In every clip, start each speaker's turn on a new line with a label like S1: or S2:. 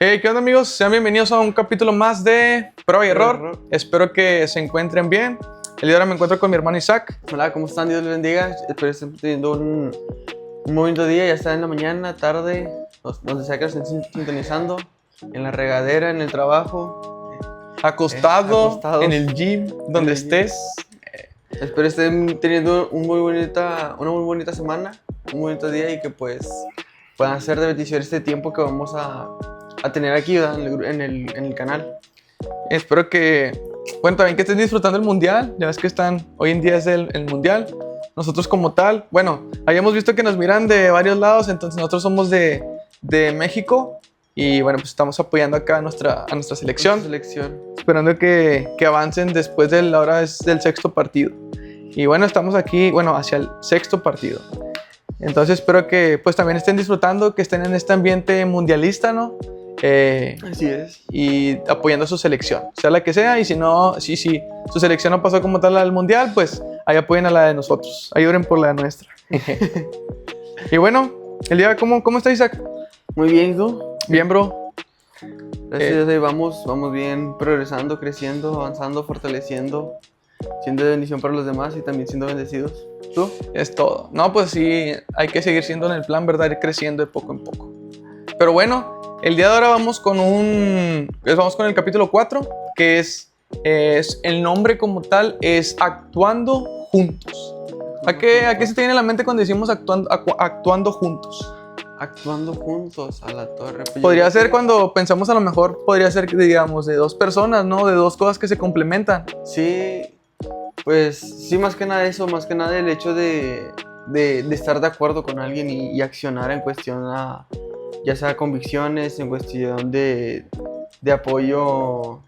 S1: Hey, ¿qué onda, amigos? Sean bienvenidos a un capítulo más de Prueba y Error. Espero que se encuentren bien. El día de ahora me encuentro con mi hermano Isaac.
S2: Hola, ¿cómo están? Dios les bendiga. Espero que estén teniendo un bonito día. Ya está en la mañana, tarde, donde sea que lo estén sintonizando. En la regadera, en el trabajo.
S1: Acostado,
S2: Acostado.
S1: en el gym, donde
S2: el gym.
S1: estés.
S2: Espero estén teniendo una muy bonita semana, un bonito día y que pues puedan hacer de bendición este tiempo que vamos a tener aquí, ¿verdad? en el canal.
S1: Espero que, bueno, también que estén disfrutando el mundial. Ya ves que hoy en día es el mundial. Nosotros como tal, bueno, habíamos visto que nos miran de varios lados, entonces nosotros somos de México. Y bueno, pues estamos apoyando acá a nuestra selección. Esperando que avancen después de la hora del sexto partido. Y bueno, estamos aquí, bueno, hacia el sexto partido. Entonces espero que pues también estén disfrutando, que estén en este ambiente mundialista, ¿no?
S2: Así es.
S1: Y apoyando a su selección, sea la que sea. Y si no, si su selección no pasó como tal al mundial, pues ahí apoyen a la de nosotros. Ahí oren por la nuestra. Y bueno, el día, ¿cómo está Isaac?
S2: Muy bien, ¿y tú?
S1: Bien, bro.
S2: Gracias a Dios, vamos bien, progresando, creciendo, avanzando, fortaleciendo, siendo de bendición para los demás y también siendo bendecidos. ¿Tú?
S1: Es todo. No, pues sí, hay que seguir siendo en el plan, ¿verdad? Ir creciendo de poco en poco. Pero bueno, el día de ahora vamos con el capítulo 4, que es el nombre como tal, es Actuando Juntos. ¿A qué se tiene en la mente cuando decimos actuando juntos?
S2: Actuando juntos a la torre. Pues
S1: Podría ser cuando pensamos, a lo mejor podría ser, digamos, de dos personas, ¿no? De dos cosas que se complementan.
S2: Sí, pues sí, más que nada eso, más que nada el hecho de estar de acuerdo con alguien y accionar en cuestión a, ya sea convicciones, en cuestión de apoyo.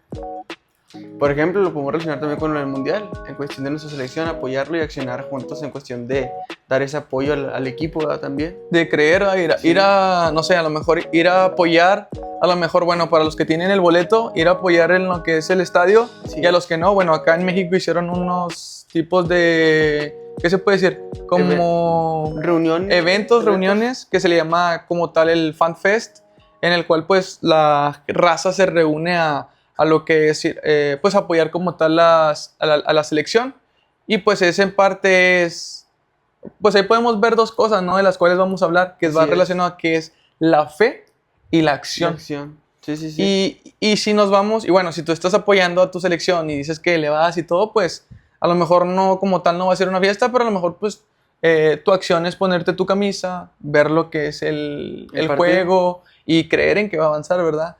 S2: Por ejemplo, lo podemos relacionar también con el mundial, en cuestión de nuestra selección, apoyarlo y accionar juntos en cuestión de dar ese apoyo al equipo, ¿verdad? También.
S1: De creer, ir a, no sé, a lo mejor ir a apoyar, a lo mejor, bueno, para los que tienen el boleto, ir a apoyar en lo que es el estadio.
S2: Sí.
S1: Y a los que no, bueno, acá en México hicieron unos tipos de, ¿qué se puede decir? Como reuniones, que se le llama como tal el Fan Fest, en el cual pues la raza se reúne a lo que es, pues apoyar como tal a la selección. Y pues ese en parte es, pues ahí podemos ver dos cosas, ¿no? De las cuales vamos a hablar, que va relacionado a que es la fe y la acción.
S2: Sí.
S1: Y si nos vamos, y bueno, si tú estás apoyando a tu selección y dices que le vas y todo, pues a lo mejor no como tal no va a ser una fiesta, pero a lo mejor pues tu acción es ponerte tu camisa, ver lo que es el juego y creer en que va a avanzar, ¿verdad?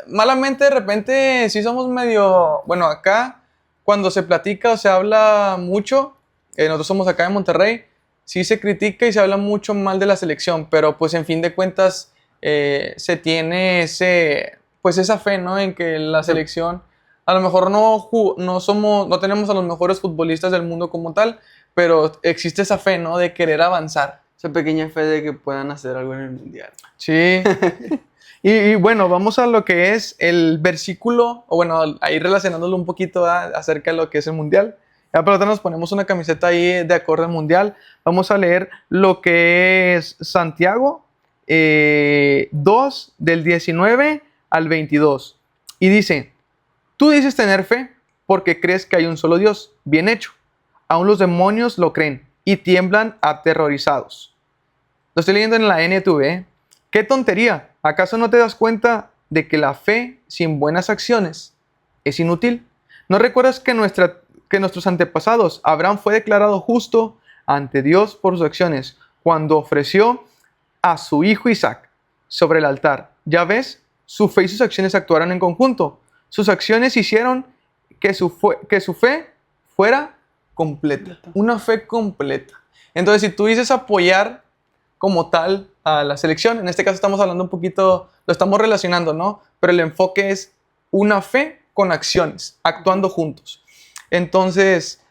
S1: Malamente de repente sí somos medio, bueno, acá cuando se platica o se habla mucho, nosotros somos acá en Monterrey, sí se critica y se habla mucho mal de la selección, pero pues en fin de cuentas se tiene pues esa fe, ¿no? En que la selección, a lo mejor no tenemos a los mejores futbolistas del mundo como tal, pero existe esa fe, ¿no? De querer avanzar.
S2: Esa pequeña fe de que puedan hacer algo en el mundial.
S1: Sí. Y bueno, vamos a lo que es el versículo, o bueno, ahí relacionándolo un poquito acerca de lo que es el mundial. Ya por lo tanto nos ponemos una camiseta ahí de acorde al mundial. Vamos a leer lo que es Santiago 2 del 19 al 22. Y dice, tú dices tener fe porque crees que hay un solo Dios. Bien hecho. Aún los demonios lo creen y tiemblan aterrorizados. Lo estoy leyendo en la NTV. ¡Qué tontería! ¿Acaso no te das cuenta de que la fe sin buenas acciones es inútil? ¿No recuerdas que nuestros antepasados, Abraham fue declarado justo ante Dios por sus acciones cuando ofreció a su hijo Isaac sobre el altar? Ya ves, su fe y sus acciones actuaron en conjunto. Sus acciones hicieron que su fe fuera completa. Una fe completa. Entonces, si tú dices apoyar como tal a la selección, en este caso estamos hablando un poquito, lo estamos relacionando, ¿no? Pero el enfoque es una fe con acciones, actuando juntos. Entonces,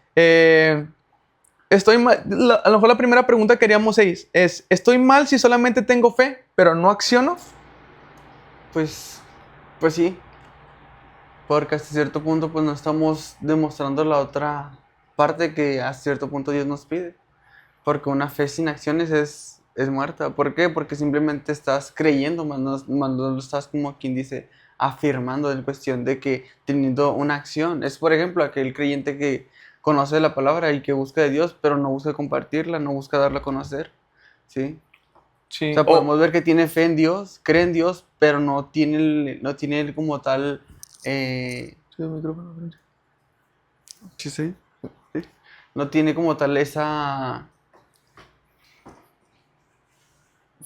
S1: estoy mal, a lo mejor la primera pregunta que queríamos es, ¿estoy mal si solamente tengo fe, pero no acciono?
S2: Pues sí, porque hasta cierto punto pues no estamos demostrando la otra parte que a cierto punto Dios nos pide, porque una fe sin acciones es muerta. ¿Por qué? Porque simplemente estás creyendo, más no lo estás, como quien dice, afirmando en cuestión de que teniendo una acción. Es, por ejemplo, aquel creyente que conoce la palabra y que busca de Dios, pero no busca compartirla, no busca darla a conocer, ¿sí? O
S1: Sí.
S2: sea, podemos ver que tiene fe en Dios, cree en Dios, pero no tiene como tal...
S1: Sí, el micrófono, frente.
S2: Sí, sí. Sí. No tiene como tal esa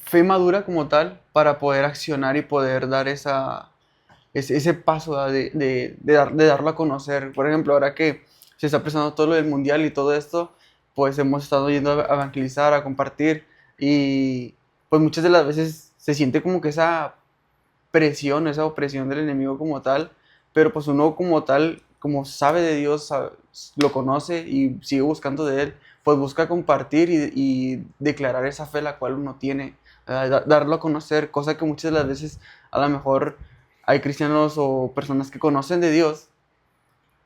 S2: fe madura como tal para poder accionar y poder dar ese paso, ¿verdad? de darlo a conocer. Por ejemplo, ahora que se está presentando todo lo del mundial y todo esto, pues hemos estado yendo a evangelizar, a compartir y pues muchas de las veces se siente como que esa presión, esa opresión del enemigo como tal, pero pues uno como tal, como sabe de Dios, lo conoce y sigue buscando de Él, pues busca compartir y declarar esa fe la cual uno tiene, darlo a conocer, cosa que muchas de las veces a lo mejor hay cristianos o personas que conocen de Dios,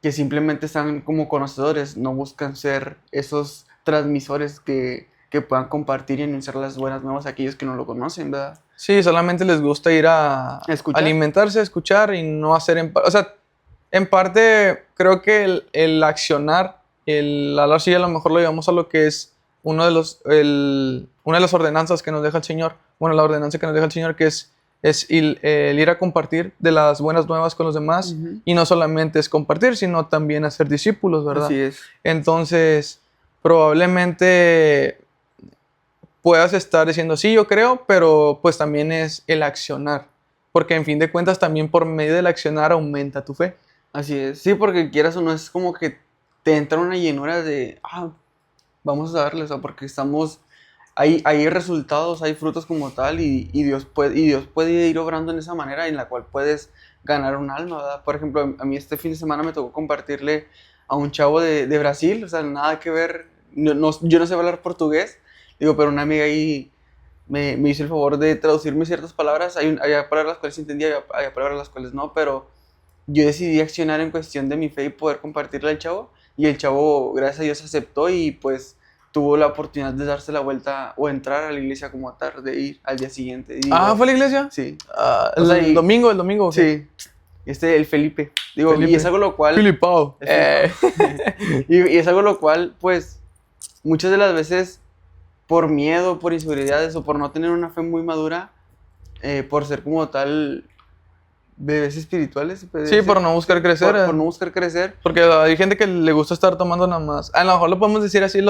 S2: que simplemente están como conocedores, no buscan ser esos transmisores que puedan compartir y anunciar las buenas nuevas a aquellos que no lo conocen, ¿verdad?
S1: Sí, solamente les gusta ir a
S2: Escuchar.
S1: alimentarse, a escuchar y no hacer... O sea, en parte creo que el accionar, ahora sí a lo mejor lo llevamos a lo que es una de las ordenanzas que nos deja el Señor, bueno, la ordenanza que nos deja el Señor, que es el ir a compartir de las buenas nuevas con los demás,
S2: Ujú.
S1: y no solamente es compartir, sino también hacer discípulos, ¿verdad?
S2: Así es.
S1: Entonces, probablemente puedas estar diciendo, sí, yo creo, pero pues también es el accionar, porque en fin de cuentas también por medio del accionar aumenta tu fe.
S2: Así es. Sí, porque quieras o no, es como que te entra una llenura de, vamos a darle, o sea, porque hay resultados, hay frutos como tal, y Dios puede ir obrando en esa manera en la cual puedes ganar un alma, ¿verdad? Por ejemplo, a mí este fin de semana me tocó compartirle a un chavo de Brasil, o sea, nada que ver, yo no sé hablar portugués, digo, pero una amiga ahí me hizo el favor de traducirme ciertas palabras, había palabras las cuales sí entendía, había palabras las cuales no, pero yo decidí accionar en cuestión de mi fe y poder compartirle al chavo. Y el chavo, gracias a Dios, aceptó y pues tuvo la oportunidad de darse la vuelta o entrar a la iglesia como tarde, de ir al día siguiente. Y
S1: Ah,
S2: digo,
S1: ¿fue a la iglesia?
S2: sí,
S1: El
S2: o sea,
S1: domingo, el domingo. ¿O qué?
S2: sí, el Felipe. Digo, y
S1: Felipe.
S2: es algo lo cual,
S1: Filipao.
S2: el Filipao. y es algo lo cual, pues, muchas de las veces, por miedo, por inseguridades o por no tener una fe muy madura, por ser como tal bebés espirituales, se puede
S1: Sí,
S2: decir.
S1: por no buscar crecer.
S2: Por no buscar crecer.
S1: Porque hay gente que le gusta estar tomando nada más. A lo mejor lo podemos decir así,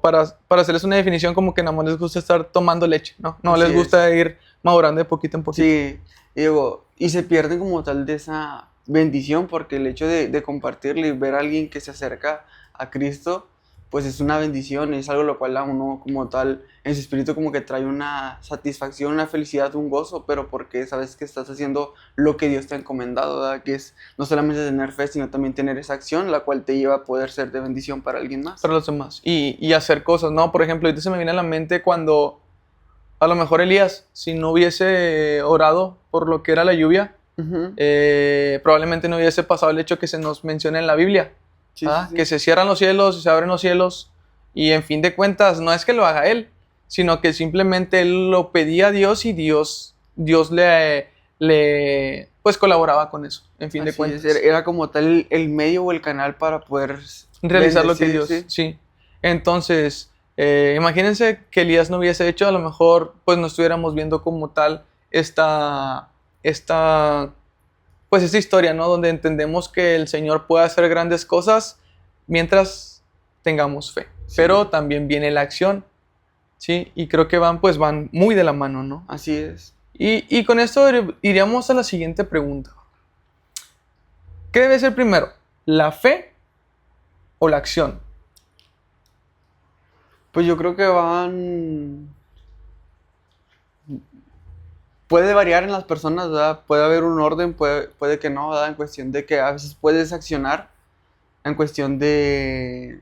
S1: para hacerles una definición, como que nada más les gusta estar tomando leche, ¿no? No
S2: Así
S1: les gusta ir madurando de poquito en poquito.
S2: Sí, y digo, y se pierden como tal de esa bendición porque el hecho de compartirle y ver a alguien que se acerca a Cristo, pues es una bendición, es algo lo cual a uno como tal en su espíritu como que trae una satisfacción, una felicidad, un gozo, pero porque sabes que estás haciendo lo que Dios te ha encomendado, ¿verdad? Que es no solamente tener fe, sino también tener esa acción, la cual te lleva a poder ser de bendición para alguien más.
S1: Para los demás. Y hacer cosas, ¿no? Por ejemplo, ahorita se me viene a la mente cuando a lo mejor Elías, si no hubiese orado por lo que era la lluvia,
S2: Ujú.
S1: probablemente no hubiese pasado el hecho que se nos menciona en la Biblia.
S2: Sí,
S1: ¿Ah?
S2: sí, sí.
S1: Que se cierran los cielos, se abren los cielos, y en fin de cuentas no es que lo haga él, sino que simplemente él lo pedía a Dios y Dios le pues colaboraba con eso, en fin de
S2: Así
S1: cuentas.
S2: es, era como tal el medio o el canal para poder
S1: Realizar lo que
S2: bendecir,
S1: Dios,
S2: sí.
S1: sí. Entonces, imagínense que Elías no hubiese hecho, a lo mejor pues no estuviéramos viendo como tal esta pues esta historia, ¿no? Donde entendemos que el Señor puede hacer grandes cosas mientras tengamos fe.
S2: Sí.
S1: Pero también viene la acción, ¿sí? Y creo que van muy de la mano, ¿no?
S2: Así es.
S1: Y con esto iríamos a la siguiente pregunta. ¿Qué debe ser primero? ¿La fe o la acción?
S2: Pues yo creo que van... Puede variar en las personas, ¿verdad? Puede haber un orden, puede que no, ¿verdad? En cuestión de que a veces puedes accionar en cuestión de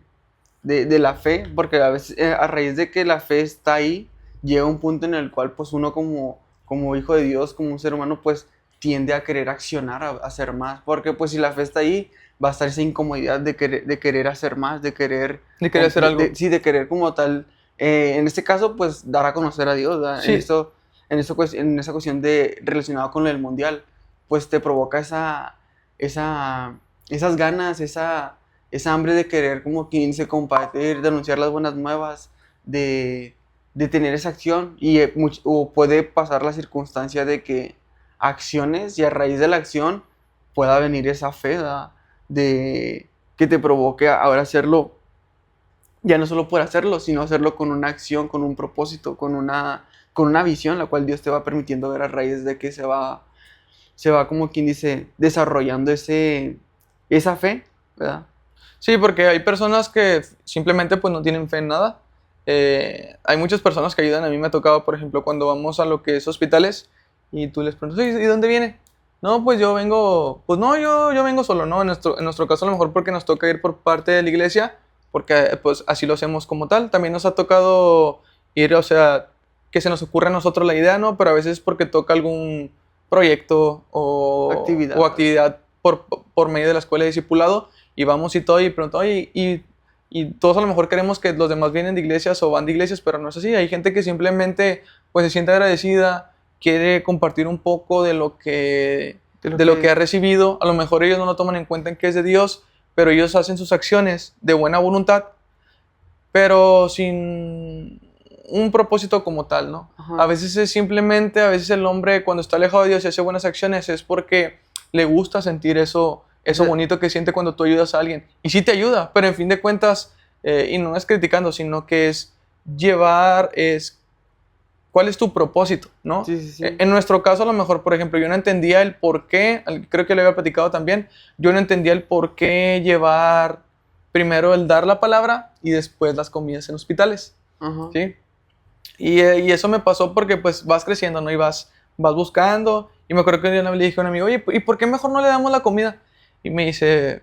S2: la fe, porque a veces a raíz de que la fe está ahí, llega un punto en el cual pues uno como hijo de Dios, como un ser humano, pues tiende a querer accionar, a hacer más, porque pues si la fe está ahí, va a estar esa incomodidad de querer hacer más, de querer...
S1: De querer hacer algo.
S2: Sí, de querer como tal En este caso, pues dar a conocer a Dios, ¿verdad?
S1: Sí,
S2: En esa cuestión de relacionado con el mundial, pues te provoca esa, esas ganas, esa hambre de querer como quien se compartir, de anunciar las buenas nuevas, de, de tener esa acción y o puede pasar la circunstancia de que acciones y a raíz de la acción pueda venir esa fe, ¿verdad? De que te provoque ahora hacerlo ya no solo por hacerlo, sino hacerlo con una acción, con un propósito, con una visión, la cual Dios te va permitiendo ver a raíz de que se va como quien dice, desarrollando esa fe, ¿verdad?
S1: sí, porque hay personas que simplemente pues no tienen fe en nada. Hay muchas personas que ayudan. A mí me ha tocado, por ejemplo, cuando vamos a lo que es hospitales y tú les preguntas, "Oye, ¿y dónde viene? No, pues yo vengo, pues no, yo vengo solo, ¿no? En nuestro caso a lo mejor porque nos toca ir por parte de la iglesia, porque pues así lo hacemos como tal. También nos ha tocado ir, o sea, que se nos ocurre a nosotros la idea, ¿no? Pero a veces porque toca algún proyecto o
S2: Actividad.
S1: actividad por medio de la escuela de discipulado y vamos y todo y pregunto, oye, y todos a lo mejor queremos que los demás vienen de iglesias o van de iglesias, pero no es así. Hay gente que simplemente pues se siente agradecida, quiere compartir un poco
S2: De lo
S1: de lo que
S2: que,
S1: ha recibido. A lo mejor ellos no lo toman en cuenta en que es de Dios, pero ellos hacen sus acciones de buena voluntad, pero sin un propósito como tal, ¿no? A
S2: ajá,
S1: veces es simplemente, a veces el hombre cuando está alejado de Dios y hace buenas acciones es porque le gusta sentir eso
S2: ese-
S1: bonito que siente cuando tú ayudas a alguien. Y sí te ayuda, pero en fin de cuentas, y no es criticando, sino que es llevar, es cuál es tu propósito, ¿no?
S2: sí, sí, sí,
S1: En nuestro caso, a lo mejor, por ejemplo, yo no entendía el por qué, creo que le había platicado también, yo no entendía el por qué llevar primero el dar la palabra y después las comidas en hospitales,
S2: ajá,
S1: ¿sí? Y eso me pasó porque pues vas creciendo, ¿no? Y vas buscando. Y me acuerdo que un día le dije a un amigo, oye, ¿y por qué mejor no le damos la comida? Y me dice,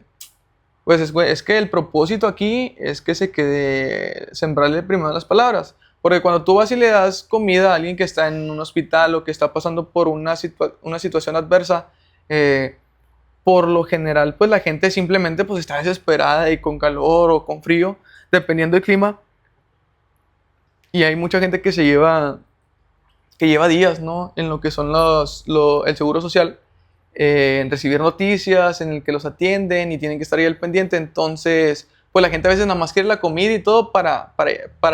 S1: pues es que el propósito aquí es que se quede, sembrarle primero las palabras. Porque cuando tú vas y le das comida a alguien que está en un hospital o que está pasando por una situación adversa, eh, por lo general, pues la gente simplemente pues está desesperada y con calor o con frío, dependiendo del clima. Y hay mucha gente que lleva días, ¿no? En lo que son el seguro social, en recibir noticias, en el que los atienden y tienen que estar ahí al pendiente. Entonces, pues la gente a veces nada más quiere la comida y todo para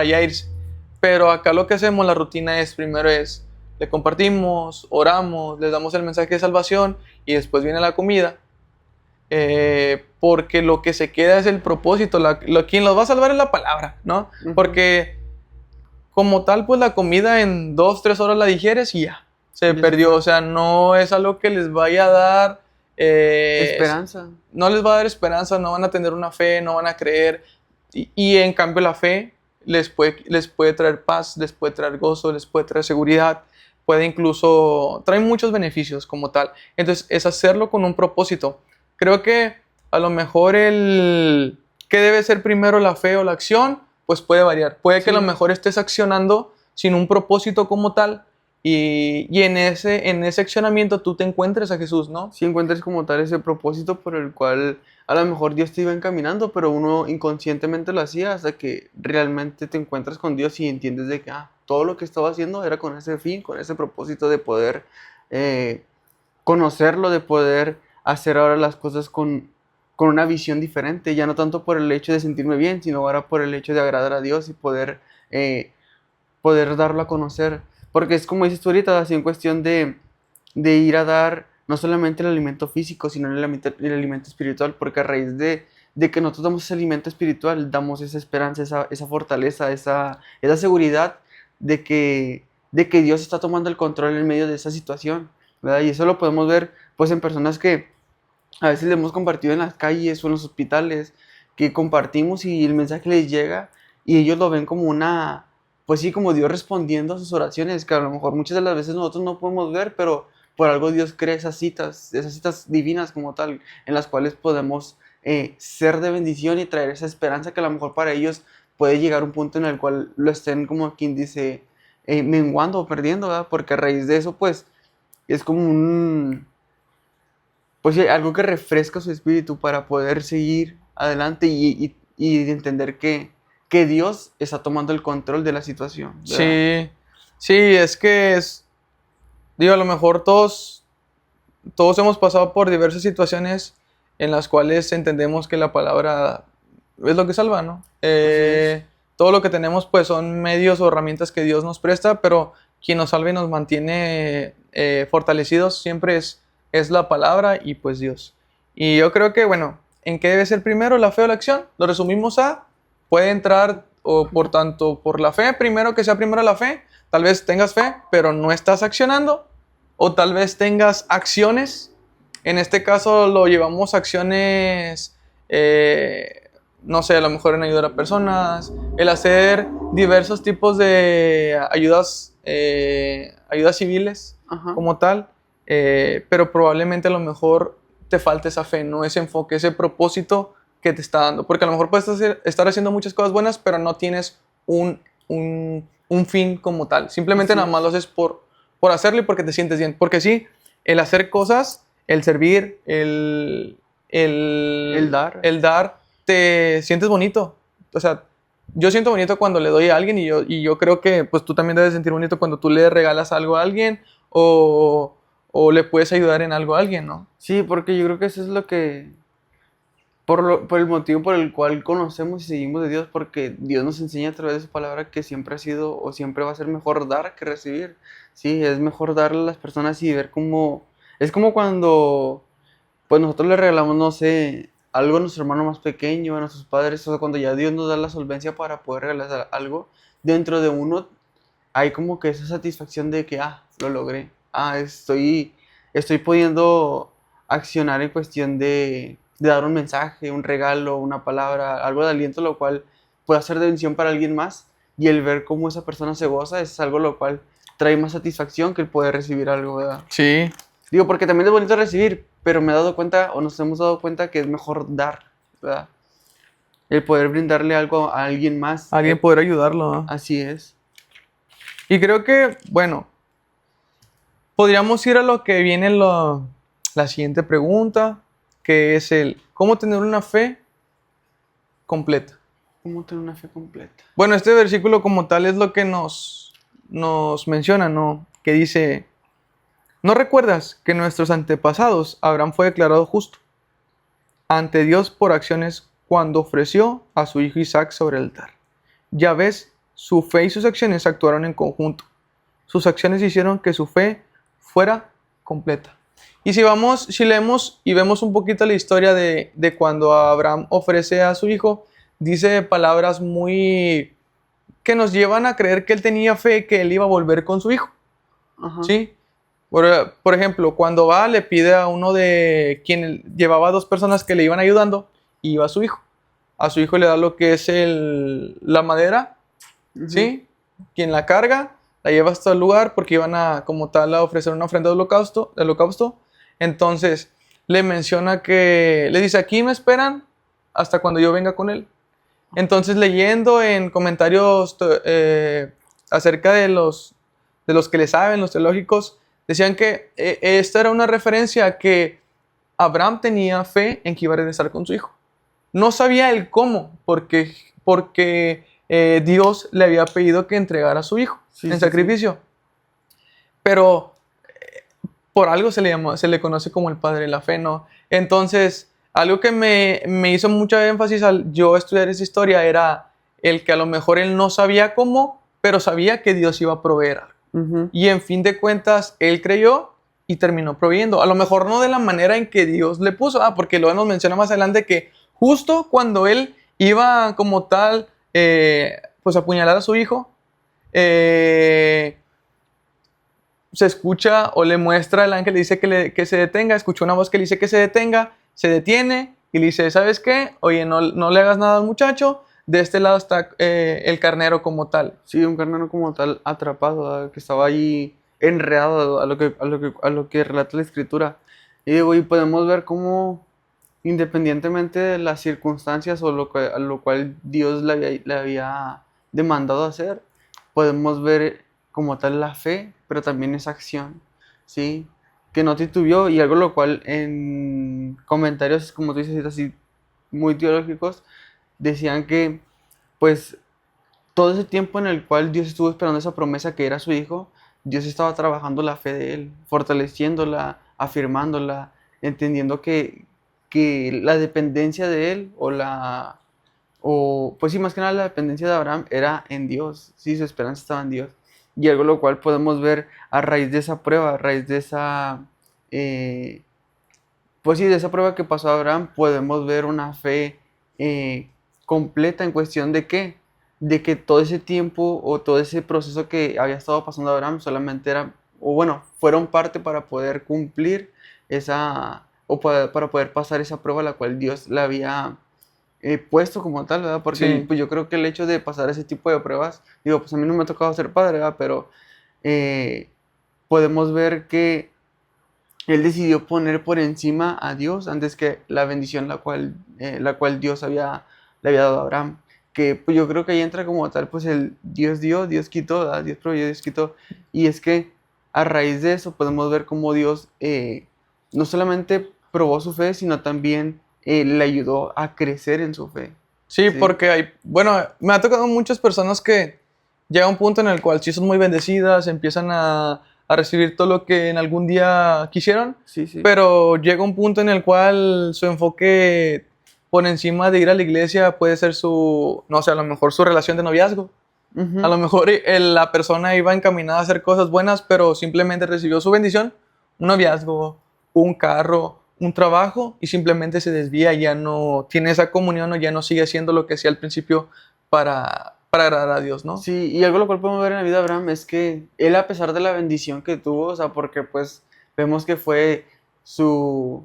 S1: ya irse. Pero acá lo que hacemos, la rutina es, primero es, le compartimos, oramos, les damos el mensaje de salvación y después viene la comida. Porque lo que se queda es el propósito, quien los va a salvar es la palabra, ¿no?
S2: ujú,
S1: Porque como tal, pues la comida en 2, 3 horas la digieres y ya, se
S2: ya se
S1: perdió. O
S2: fue.
S1: sea, no es algo que les vaya a dar,
S2: Esperanza,
S1: no les va a dar esperanza, no van a tener una fe, no van a creer. Y en cambio la fe les puede traer paz, les puede traer gozo, les puede traer seguridad, puede incluso, trae muchos beneficios como tal. Entonces es hacerlo con un propósito. Creo que a lo mejor ¿qué debe ser primero, la fe o la acción? Pues puede variar. Puede que a lo
S2: sí.
S1: mejor estés accionando sin un propósito como tal y en ese accionamiento tú te encuentres a Jesús, ¿no?
S2: Si encuentres como tal ese propósito por el cual a lo mejor Dios te iba encaminando, pero uno inconscientemente lo hacía hasta que realmente te encuentras con Dios y entiendes de que todo lo que estaba haciendo era con ese fin, con ese propósito de poder eh, conocerlo, de poder hacer ahora las cosas con una visión diferente, ya no tanto por el hecho de sentirme bien, sino ahora por el hecho de agradar a Dios y eh, poder darlo a conocer. Porque es como dices tú ahorita, así en cuestión de ir a dar no solamente el alimento físico, sino el alimento espiritual, porque a raíz de que nosotros damos ese alimento espiritual, damos esa esperanza, esa fortaleza, esa seguridad de que Dios está tomando el control en medio de esa situación, ¿verdad? Y eso lo podemos ver pues en personas que a veces le hemos compartido en las calles o en los hospitales, que compartimos y el mensaje les llega y ellos lo ven como pues sí, como Dios respondiendo a sus oraciones, que a lo mejor muchas de las veces nosotros no podemos ver, pero por algo Dios crea esas citas divinas como tal, en las cuales podemos ser de bendición y traer esa esperanza que a lo mejor para ellos puede llegar a un punto en el cual lo estén, como quien dice, menguando o perdiendo, ¿verdad? Porque a raíz de eso, pues, es como pues sí, algo que refresca su espíritu para poder seguir adelante y entender que Dios está tomando el control de la situación, ¿verdad?
S1: Sí, sí, es que digo, a lo mejor todos hemos pasado por diversas situaciones en las cuales entendemos que la palabra es lo que salva, ¿no?
S2: es.
S1: Todo lo que tenemos pues son medios o herramientas que Dios nos presta, pero quien nos salva y nos mantiene fortalecidos siempre es la palabra y pues Dios. Y yo creo que, bueno, ¿en qué debe ser primero, la fe o la acción? Lo resumimos puede entrar o por tanto por la fe, primero que sea primero la fe, tal vez tengas fe, pero no estás accionando, o tal vez tengas acciones. En este caso lo llevamos a acciones, no sé, a lo mejor en ayudar a personas, el hacer diversos tipos de ayudas civiles
S2: Ajá.
S1: como tal, pero probablemente a lo mejor te falte esa fe, ¿no? Ese enfoque, ese propósito que te está dando. Porque a lo mejor puedes estar haciendo muchas cosas buenas, pero no tienes un fin como tal. Simplemente
S2: Así
S1: nada más lo haces por hacerlo y porque te sientes bien. Porque sí, el hacer cosas, el servir,
S2: El dar.
S1: el dar, te sientes bonito. O sea, yo siento bonito cuando le doy a alguien y yo creo que pues tú también debes sentir bonito cuando tú le regalas algo a alguien o le puedes ayudar en algo a alguien, ¿no?
S2: Sí, porque yo creo que eso es lo que, por el motivo por el cual conocemos y seguimos de Dios, porque Dios nos enseña a través de su palabra que siempre ha sido o siempre va a ser mejor dar que recibir. Sí, es mejor darle a las personas y ver cómo, es como cuando, pues nosotros le regalamos, no sé, algo a nuestro hermano más pequeño, a nuestros padres, o sea, cuando ya Dios nos da la solvencia para poder regalar algo, dentro de uno hay como que esa satisfacción de que, lo logré, estoy pudiendo accionar en cuestión de dar un mensaje, un regalo, una palabra, algo de aliento, lo cual puede hacer de bendición para alguien más, y el ver cómo esa persona se goza es algo lo cual trae más satisfacción que el poder recibir algo, ¿verdad?
S1: Sí,
S2: Digo, porque también es bonito recibir, pero me he dado cuenta, o nos hemos dado cuenta que es mejor dar, ¿verdad? El poder brindarle algo a alguien más,
S1: alguien poder ayudarlo, ¿no?
S2: así es.
S1: Y creo que, bueno, podríamos ir a lo que viene la siguiente pregunta, que es ¿cómo tener una fe completa?
S2: ¿Cómo tener una fe completa?
S1: Bueno, este versículo como tal es lo que nos menciona, ¿no? Que dice, ¿no recuerdas que nuestros antepasados, Abraham fue declarado justo ante Dios por acciones cuando ofreció a su hijo Isaac sobre el altar? Ya ves, su fe y sus acciones actuaron en conjunto. Sus acciones hicieron que su fe fuera completa. Y si leemos y vemos un poquito la historia de cuando Abraham ofrece a su hijo, dice palabras muy que nos llevan a creer que él tenía fe que él iba a volver con su hijo,
S2: Ajá.
S1: ¿sí? Por ejemplo, cuando va, le pide a uno de quien llevaba a dos personas que le iban ayudando y iba a su hijo. A su hijo le da lo que es la madera,
S2: Ujú.
S1: ¿sí? Quien la carga, la lleva hasta el lugar porque iban a, como tal, a ofrecer una ofrenda de holocausto. Entonces, le menciona le dice, aquí me esperan hasta cuando yo venga con él. Entonces, leyendo en comentarios acerca de los que le saben, los teológicos, decían que esta era una referencia a que Abraham tenía fe en que iba a regresar con su hijo. No sabía el cómo, porque Dios le había pedido que entregara a su hijo
S2: Sí,
S1: en
S2: sí,
S1: sacrificio. Pero por algo se le conoce como el padre de la fe, ¿no? Entonces, algo que me hizo mucho énfasis al yo estudiar esa historia era el que a lo mejor él no sabía cómo, pero sabía que Dios iba a proveer algo.
S2: Ujú.
S1: Y en fin de cuentas, él creyó y terminó proveyendo. A lo mejor no de la manera en que Dios le puso, porque luego nos menciona más adelante que justo cuando él iba como tal, pues a apuñalar a su hijo, eh, se escucha o le muestra el ángel, le dice que se detenga, escuchó una voz que le dice que se detenga, se detiene y le dice, ¿sabes qué? Oye, no le hagas nada al muchacho, de este lado está el carnero como tal.
S2: Sí, un carnero como tal atrapado, ¿verdad? Que estaba ahí enredado a lo que relata la escritura. Y digo, y podemos ver cómo, independientemente de las circunstancias o a lo cual Dios le había demandado hacer, podemos ver como tal la fe, pero también esa acción, ¿sí? Que no titubeó y algo lo cual en comentarios, como tú dices, así muy teológicos, decían que pues todo ese tiempo en el cual Dios estuvo esperando esa promesa que era su hijo, Dios estaba trabajando la fe de él, fortaleciéndola, afirmándola, entendiendo que la dependencia de él o pues sí, más que nada la dependencia de Abraham era en Dios, sí, su esperanza estaba en Dios. Y algo lo cual podemos ver a raíz de esa prueba, a raíz de esa, eh, pues sí, de esa prueba que pasó a Abraham, podemos ver una fe completa en cuestión de qué, de que todo ese tiempo o todo ese proceso que había estado pasando a Abraham solamente era, o bueno, fueron parte para poder cumplir esa, o para poder pasar esa prueba a la cual Dios le había puesto como tal, ¿verdad? Porque
S1: Sí,
S2: pues yo creo que el hecho de pasar ese tipo de pruebas, digo, pues a mí no me ha tocado ser padre, ¿verdad? Pero eh, podemos ver que él decidió poner por encima a Dios antes que la bendición la cual Dios le había dado a Abraham. Que pues yo creo que ahí entra como tal, pues el Dios dio, Dios quitó, ¿verdad? Dios proveyó, Dios quitó. Y es que a raíz de eso podemos ver cómo Dios no solamente probó su fe, sino también le ayudó a crecer en su fe.
S1: sí,
S2: ¿Sí?
S1: porque hay, bueno, me ha tocado muchas personas que llega un punto en el cual sí son muy bendecidas, empiezan a recibir todo lo que en algún día quisieron,
S2: Sí, sí.
S1: pero llega un punto en el cual su enfoque por encima de ir a la iglesia puede ser su, no sé, a lo mejor su relación de noviazgo. A
S2: Ujú.
S1: lo mejor la persona iba encaminada a hacer cosas buenas, pero simplemente recibió su bendición, un noviazgo, un carro, un trabajo, y simplemente se desvía, ya no tiene esa comunión o ya no sigue haciendo lo que hacía al principio para agradar a Dios, ¿no?
S2: Sí, y algo lo cual podemos ver en la vida de Abraham es que él, a pesar de la bendición que tuvo, o sea, porque pues vemos que fue su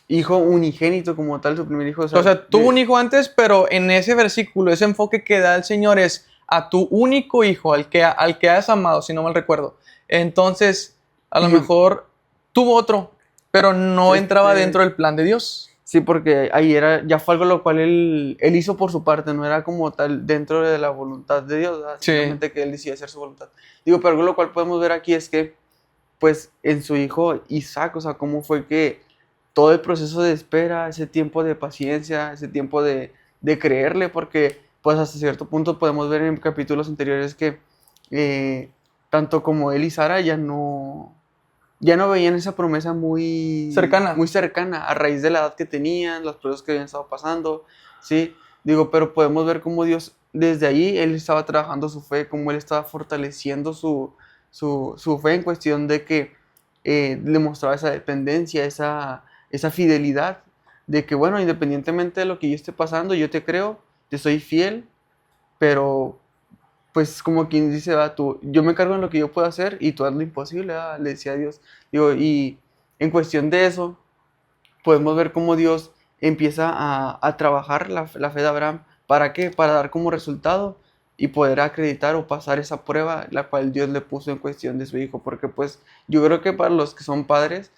S2: hijo unigénito como tal, su primer hijo, o
S1: O
S2: sea,
S1: sea, tuvo un hijo antes, pero en ese versículo, ese enfoque que da el Señor es a tu único hijo, al que has amado, si no mal recuerdo. Entonces, a lo
S2: y
S1: mejor tuvo otro, pero no entraba dentro
S2: este,
S1: del plan de Dios.
S2: sí, porque ahí era, ya fue algo lo cual él hizo por su parte, no era como tal dentro de la voluntad de Dios, ¿verdad?
S1: Sí.
S2: Simplemente que él decidió hacer su voluntad. Digo, pero algo lo cual podemos ver aquí es que, pues, en su hijo Isaac, o sea, cómo fue que todo el proceso de espera, ese tiempo de paciencia, ese tiempo de creerle, porque, pues, hasta cierto punto podemos ver en capítulos anteriores que tanto como él y Sara ya no veían esa promesa muy
S1: Cercana.
S2: cercana a raíz de la edad que tenían, los procesos que habían estado pasando, ¿sí? Digo, pero podemos ver cómo Dios, desde ahí, Él estaba trabajando su fe, cómo Él estaba fortaleciendo su fe en cuestión de que le mostraba esa dependencia, esa fidelidad, de que, bueno, independientemente de lo que yo esté pasando, yo te creo, te soy fiel, pero pues como quien dice, va, tú, yo me cargo en lo que yo puedo hacer y tú haz lo imposible, le decía a Dios. Digo, y en cuestión de eso, podemos ver cómo Dios empieza a trabajar la fe de Abraham. ¿Para qué? Para dar como resultado y poder acreditar o pasar esa prueba, la cual Dios le puso en cuestión de su hijo. Porque pues yo creo que para los que son padres,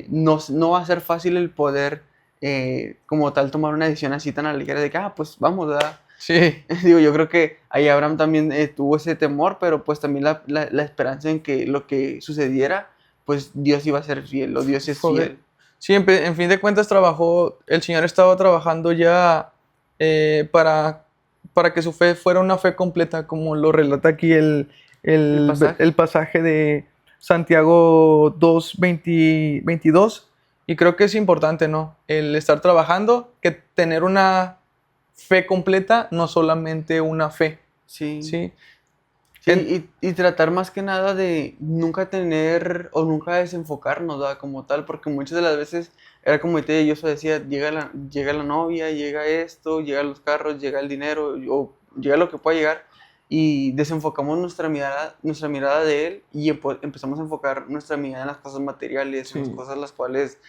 S2: no va a ser fácil el poder como tal tomar una decisión así tan alegre de que, pues vamos, ¿verdad?
S1: Sí.
S2: Digo, yo creo que ahí Abraham también tuvo ese temor, pero pues también la esperanza en que lo que sucediera, pues Dios iba a ser fiel, o Dios es
S1: Fue-
S2: fiel.
S1: Sí, en fin de cuentas trabajó, el Señor estaba trabajando ya eh, para, para que su fe fuera una fe completa, como lo relata aquí
S2: El
S1: el
S2: pasaje.
S1: pasaje de Santiago 2, 22. Y creo que es importante, ¿no? El estar trabajando, que tener una fe completa, no solamente una fe,
S2: Sí.
S1: ¿sí? En-
S2: Sí, y tratar más que nada de nunca tener o nunca desenfocarnos, ¿verdad? Como tal, porque muchas de las veces era como yo eso decía, llega la novia, llega esto, llegan los carros, llega el dinero, o llega lo que pueda llegar, y desenfocamos nuestra mirada de él y empezamos a enfocar nuestra mirada en las cosas materiales, en las
S1: sí,
S2: cosas las cuales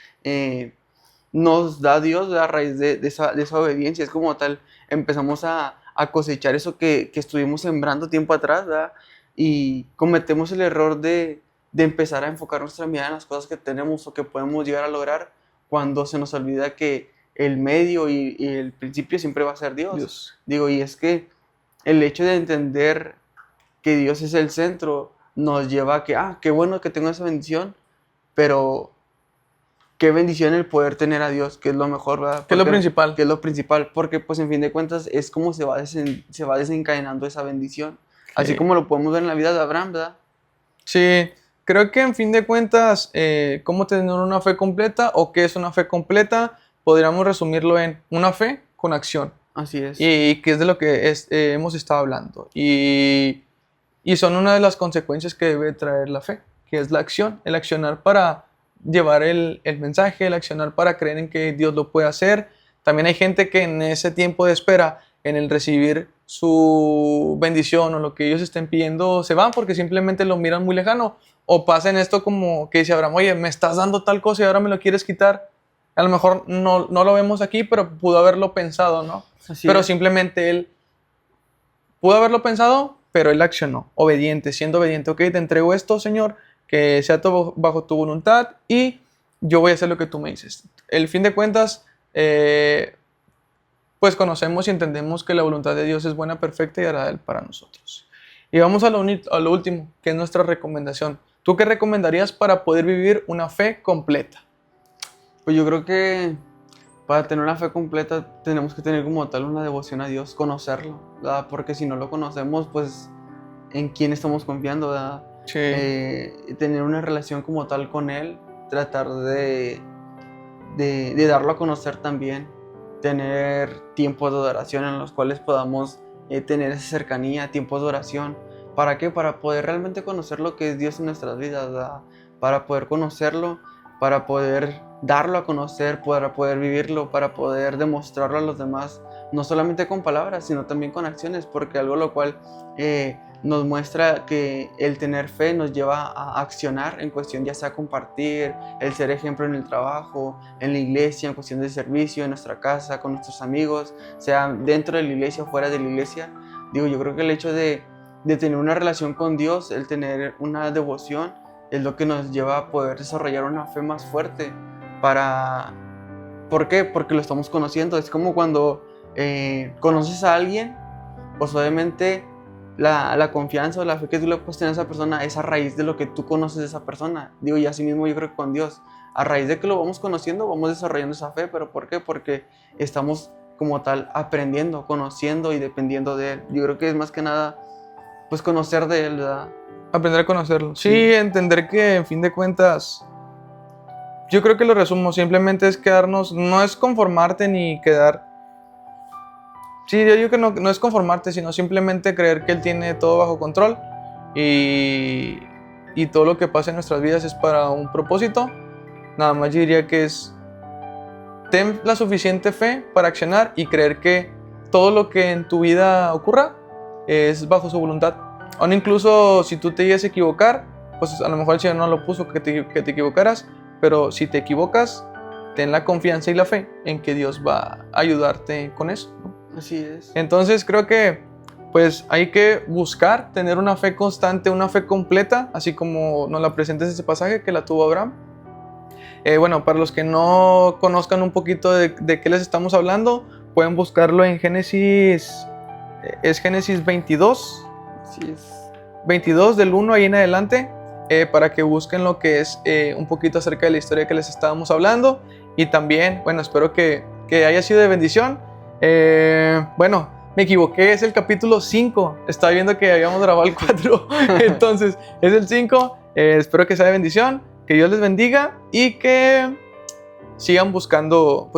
S2: nos da Dios a raíz de esa obediencia. Es como tal, empezamos a cosechar eso que estuvimos sembrando tiempo atrás, ¿verdad? Y cometemos el error de empezar a enfocar nuestra mirada en las cosas que tenemos o que podemos llegar a lograr cuando se nos olvida que el medio y el principio siempre va a ser Dios.
S1: Dios.
S2: Digo, y es que el hecho de entender que Dios es el centro nos lleva a que, qué bueno que tengo esa bendición, pero qué bendición el poder tener a Dios, que es lo mejor, ¿verdad?
S1: Que es lo
S2: Porque-
S1: principal.
S2: Que es lo principal, porque pues en fin de cuentas es como se va desencadenando esa bendición. Así
S1: Sí.
S2: como lo podemos ver en la vida de Abraham, ¿verdad?
S1: Sí, creo que en fin de cuentas, cómo tener una fe completa o qué es una fe completa, podríamos resumirlo en una fe con acción.
S2: Así es.
S1: Y que es de lo que hemos estado hablando. Y son una de las consecuencias que debe traer la fe, que es la acción, el accionar para llevar el mensaje, el accionar para creer en que Dios lo puede hacer. También hay gente que en ese tiempo de espera, en el recibir su bendición o lo que ellos estén pidiendo, se van porque simplemente lo miran muy lejano. O pasa en esto como que dice Abraham, oye, me estás dando tal cosa y ahora me lo quieres quitar. A lo mejor no lo vemos aquí, pero pudo haberlo pensado, ¿no?
S2: Así
S1: Pero
S2: es.
S1: simplemente él pudo haberlo pensado, pero él accionó, obediente, siendo obediente. Ok, te entrego esto, Señor, que sea todo bajo tu voluntad y yo voy a hacer lo que tú me dices. El fin de cuentas, pues conocemos y entendemos que la voluntad de Dios es buena, perfecta y agradable para nosotros. Y vamos a lo último, que es nuestra recomendación. ¿Tú qué recomendarías para poder vivir una fe completa?
S2: Pues yo creo que para tener una fe completa tenemos que tener como tal una devoción a Dios, conocerlo, ¿verdad? Porque si no lo conocemos, pues en quién estamos confiando, ¿verdad?
S1: Sí.
S2: Tener una relación como tal con Él, tratar de darlo a conocer también, tener tiempos de adoración en los cuales podamos tener esa cercanía, tiempos de oración. ¿Para qué? Para poder realmente conocer lo que es Dios en nuestras vidas, ¿verdad? Para poder conocerlo, para poder darlo a conocer, para poder vivirlo, para poder demostrarlo a los demás, no solamente con palabras, sino también con acciones, porque algo lo cual nos muestra que el tener fe nos lleva a accionar en cuestión ya sea compartir, el ser ejemplo en el trabajo, en la iglesia, en cuestión de servicio, en nuestra casa, con nuestros amigos, sea dentro de la iglesia o fuera de la iglesia. Digo, yo creo que el hecho de tener una relación con Dios, el tener una devoción, es lo que nos lleva a poder desarrollar una fe más fuerte para... ¿Por qué? Porque lo estamos conociendo. Es como cuando conoces a alguien, pues obviamente la confianza o la fe que tú le puedes tener a esa persona es a raíz de lo que tú conoces de esa persona. Digo, y así mismo yo creo que con Dios, a raíz de que lo vamos conociendo, vamos desarrollando esa fe. ¿Pero por qué? Porque estamos como tal aprendiendo, conociendo y dependiendo de Él. Yo creo que es más que nada, pues conocer de Él, ¿verdad?
S1: Aprender a conocerlo. Sí,
S2: Sí.
S1: entender que en fin de cuentas, yo creo que lo resumo, simplemente es quedarnos, no es conformarte ni quedar. Sí, yo digo que no es conformarte, sino simplemente creer que Él tiene todo bajo control y todo lo que pasa en nuestras vidas es para un propósito. Nada más yo diría que es ten la suficiente fe para accionar y creer que todo lo que en tu vida ocurra es bajo su voluntad. Aún incluso si tú te llegas a equivocar, pues a lo mejor el Señor no lo puso que te equivocaras, pero si te equivocas, ten la confianza y la fe en que Dios va a ayudarte con eso, ¿no?
S2: Así es.
S1: Entonces creo que pues hay que buscar tener una fe constante, una fe completa, así como nos la presenta ese pasaje que la tuvo Abraham. Bueno, para los que no conozcan un poquito de qué les estamos hablando, pueden buscarlo en Génesis, es Génesis 22,
S2: Así es.
S1: 22 del 1 ahí en adelante, para que busquen lo que es un poquito acerca de la historia que les estábamos hablando. Y también, bueno, espero que haya sido de bendición. Bueno, me equivoqué, es el capítulo 5. Estaba viendo que habíamos grabado el 4. Entonces, es el 5. Espero que sea de bendición. Que Dios les bendiga y que sigan buscando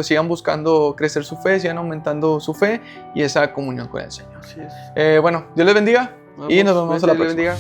S1: crecer su fe, sigan aumentando su fe y esa comunión con el Señor.
S2: Así es.
S1: Bueno, Dios les bendiga y nos vemos a la
S2: Dios les
S1: próxima.
S2: bendiga.